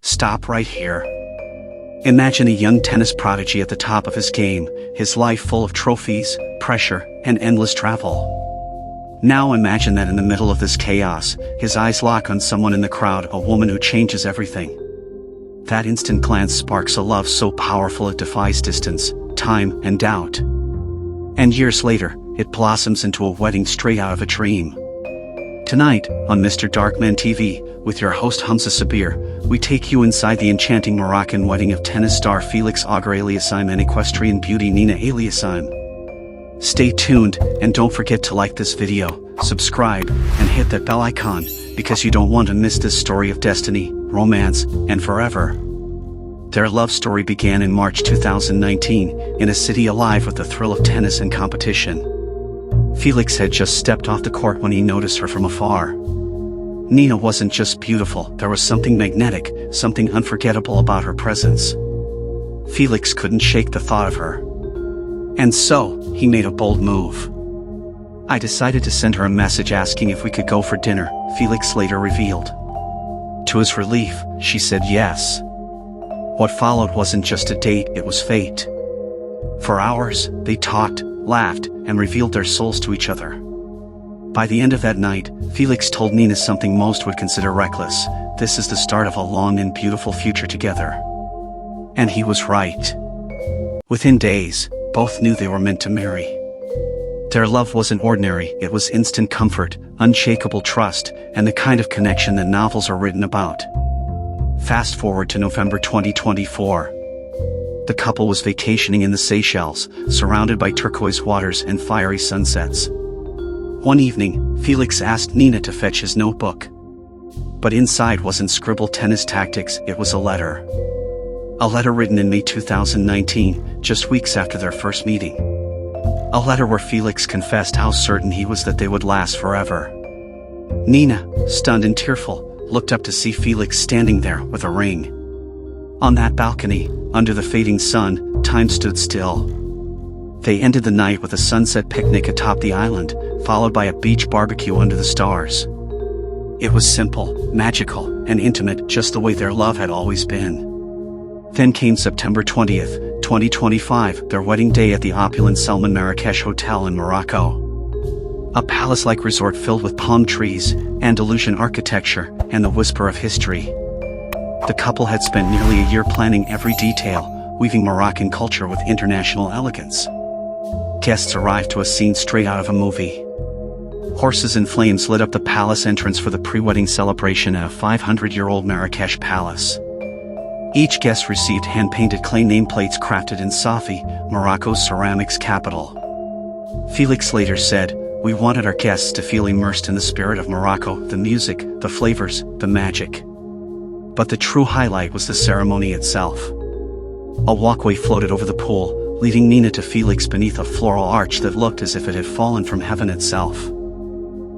Stop right here. Imagine a young tennis prodigy at the top of his game, his life full of trophies, pressure, and endless travel. Now imagine that in the middle of this chaos, his eyes lock on someone in the crowd, a woman who changes everything. That instant glance sparks a love so powerful it defies distance, time, and doubt. And years later, it blossoms into a wedding straight out of a dream. Tonight, on Mr. Darkman TV, with your host Humza Sabir, we take you inside the enchanting Moroccan wedding of tennis star Félix Auger-Aliassime and equestrian beauty Nina Aliassime. Stay tuned, and don't forget to like this video, subscribe, and hit that bell icon, because you don't want to miss this story of destiny, romance, and forever. Their love story began in March 2019, in a city alive with the thrill of tennis and competition. Félix had just stepped off the court when he noticed her from afar. Nina wasn't just beautiful, there was something magnetic, something unforgettable about her presence. Félix couldn't shake the thought of her. And so, he made a bold move. I decided to send her a message asking if we could go for dinner, Félix later revealed. To his relief, she said yes. What followed wasn't just a date, it was fate. For hours, they talked, laughed, and revealed their souls to each other. By the end of that night, Félix told Nina something most would consider reckless: this is the start of a long and beautiful future together. And he was right. Within days, both knew they were meant to marry. Their love wasn't ordinary, it was instant comfort, unshakable trust, and the kind of connection that novels are written about. Fast forward to November 2024. The couple was vacationing in the Seychelles, surrounded by turquoise waters and fiery sunsets. One evening, Félix asked Nina to fetch his notebook. But inside wasn't scribbled tennis tactics, it was a letter. A letter written in May 2019, just weeks after their first meeting. A letter where Félix confessed how certain he was that they would last forever. Nina, stunned and tearful, looked up to see Félix standing there with a ring. On that balcony, under the fading sun, time stood still. They ended the night with a sunset picnic atop the island, followed by a beach barbecue under the stars. It was simple, magical, and intimate, just the way their love had always been. Then came September 20th, 2025, their wedding day at the opulent Selman Marrakech Hotel in Morocco. A palace-like resort filled with palm trees, Andalusian architecture, and the whisper of history. The couple had spent nearly a year planning every detail, weaving Moroccan culture with international elegance. Guests arrived to a scene straight out of a movie. Horses in flames lit up the palace entrance for the pre-wedding celebration at a 500-year-old Marrakech palace. Each guest received hand-painted clay nameplates crafted in Safi, Morocco's ceramics capital. Félix later said, "We wanted our guests to feel immersed in the spirit of Morocco, the music, the flavors, the magic." But the true highlight was the ceremony itself. A walkway floated over the pool, leading Nina to Félix beneath a floral arch that looked as if it had fallen from heaven itself.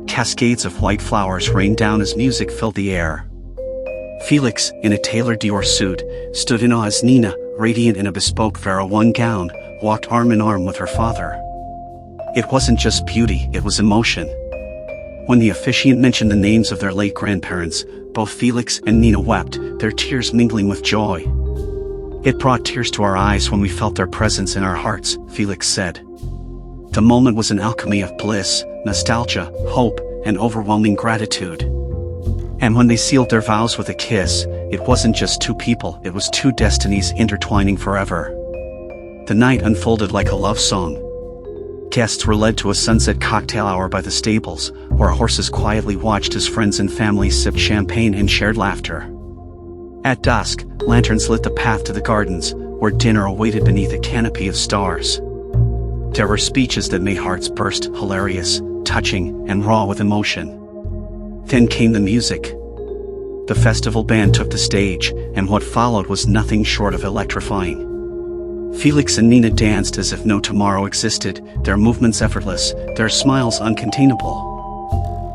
Cascades of white flowers rained down as music filled the air. Félix, in a tailored Dior suit, stood in awe as Nina, radiant in a bespoke Vera Wang gown, walked arm in arm with her father. It wasn't just beauty, it was emotion. When the officiant mentioned the names of their late grandparents, both Félix and Nina wept, their tears mingling with joy. "It brought tears to our eyes when we felt their presence in our hearts," Félix said. The moment was an alchemy of bliss, nostalgia, hope, and overwhelming gratitude. And when they sealed their vows with a kiss, it wasn't just two people, it was two destinies intertwining forever. The night unfolded like a love song. Guests were led to a sunset cocktail hour by the stables, where horses quietly watched as friends and family sipped champagne and shared laughter. At dusk, lanterns lit the path to the gardens, where dinner awaited beneath a canopy of stars. There were speeches that made hearts burst, hilarious, touching, and raw with emotion. Then came the music. The festival band took the stage, and what followed was nothing short of electrifying. Félix and Nina danced as if no tomorrow existed, their movements effortless, their smiles uncontainable.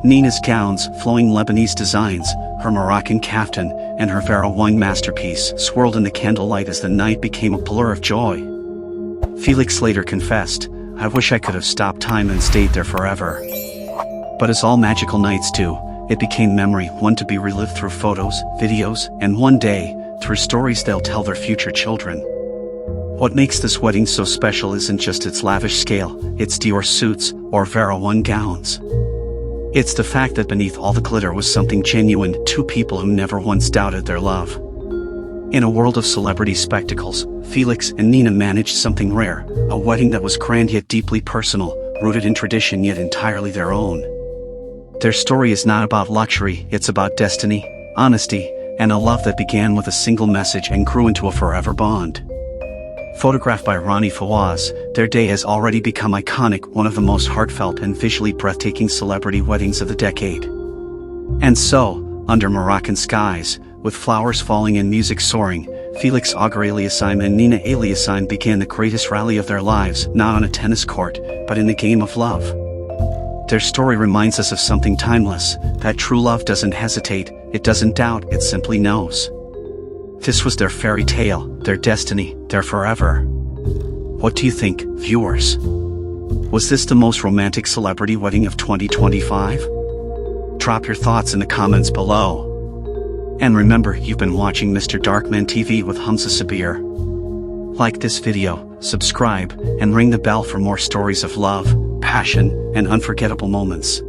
Nina's gowns, flowing Lebanese designs, her Moroccan kaftan, and her Vera Wang masterpiece swirled in the candlelight as the night became a blur of joy. Félix later confessed, "I wish I could have stopped time and stayed there forever." But as all magical nights do, it became memory, one to be relived through photos, videos, and one day, through stories they'll tell their future children. What makes this wedding so special isn't just its lavish scale, it's Dior suits, or Vera Wang gowns. It's the fact that beneath all the glitter was something genuine, two people who never once doubted their love. In a world of celebrity spectacles, Félix and Nina managed something rare, a wedding that was grand yet deeply personal, rooted in tradition yet entirely their own. Their story is not about luxury, it's about destiny, honesty, and a love that began with a single message and grew into a forever bond. Photographed by Rani Fawaz, their day has already become iconic, one of the most heartfelt and visually breathtaking celebrity weddings of the decade. And so, under Moroccan skies, with flowers falling and music soaring, Félix Auger-Aliassime and Nina Aliassime began the greatest rally of their lives, not on a tennis court, but in the game of love. Their story reminds us of something timeless, that true love doesn't hesitate, it doesn't doubt, it simply knows. This was their fairy tale, their destiny, their forever. What do you think, viewers? Was this the most romantic celebrity wedding of 2025? Drop your thoughts in the comments below. And remember, you've been watching Mr. Darkman TV with Humza Sabir. Like this video, subscribe, and ring the bell for more stories of love, passion, and unforgettable moments.